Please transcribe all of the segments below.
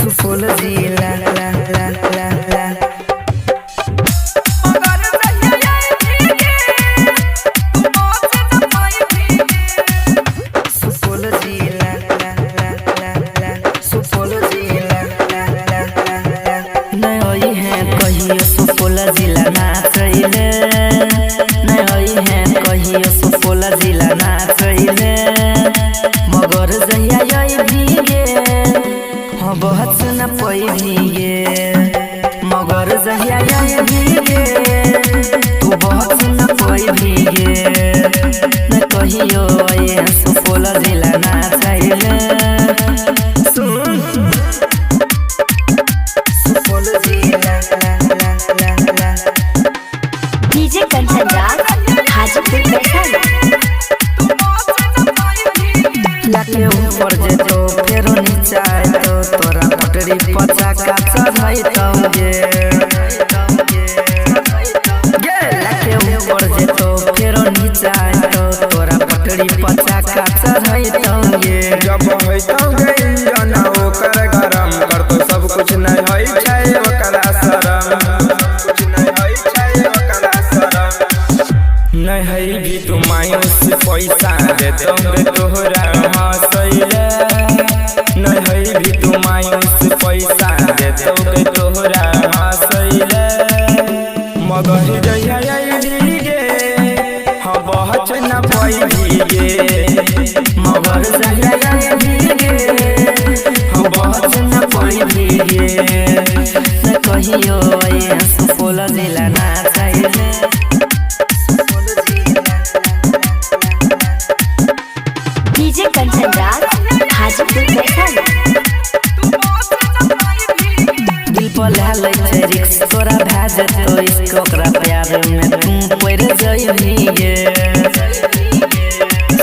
सुपौल जिला सुपौल जिला नाचैले नहीं होई है कहियो सुपौल जिला नाचैले मगर जहिया यही भीगे हाँ बहुत न पई भीगे मगर जहिया यही भीगे तू बहुत न पई भीगे न कहियो ये सुपौल जिला नाचैले सुन सुपौल जिला डीजे कंचन राज हाजीपुर वैशाली लाके ऊपर जे तो फेरो नीचा तो तोरा पटरी पचा का चढ़ाई तंगे लाके ऊपर जे तो फेरो नीचा तो तोरा पटरी पचा का चढ़ाई तंगे जब होई तंगे जना ओकर गरम कर तो सब कुछ नहीं होई छै ओकरा शरम कुछ नहीं होई छै ओकरा शरम नहीं है भी तू मायूस पैसा दे तंगे तोहरा हंसैले नहीं है भी तू मायूस पैसा दे तंगे तोहरा हंसैले मगर जइया भीगे हाँ बहुत न पई भीगे मगर जहिया भीगे हाँ बहुत न पई भीगे न कहियो ये सुपौल जिला नाचैले डीजे कंचन राज हाजीपुर वैशाली दिल पर लालै छै रिक्स तोरा भाज तो इसको ओकरा प्यार में तू पड़ जइबीगे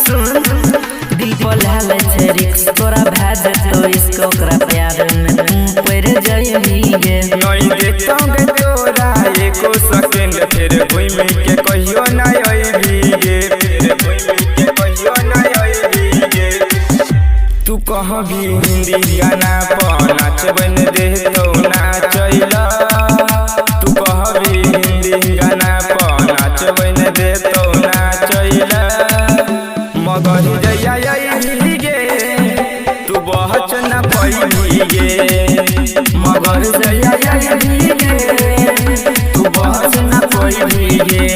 सुन दिल पर लालै छै रिक्स तोरा भाज तो इसको ओकरा प्यार में तू पड़ जइबीगे नहीं देखोगे तोरा एको सेकंड फिर घूम के कहियो नहीं आई भीगे फिर घूम के कहियो नहीं आई भीगे तू कहाँ भी हिंदी गाना पर नाचबन दे तो नाचैला तू कहाँ भी हिंदी गाना पर नाचबन दे तो नाचैला मगर जइया भीगे तू बहुत न पई भीगे मगर जहिया भीगे तू बहुत न पई भीगे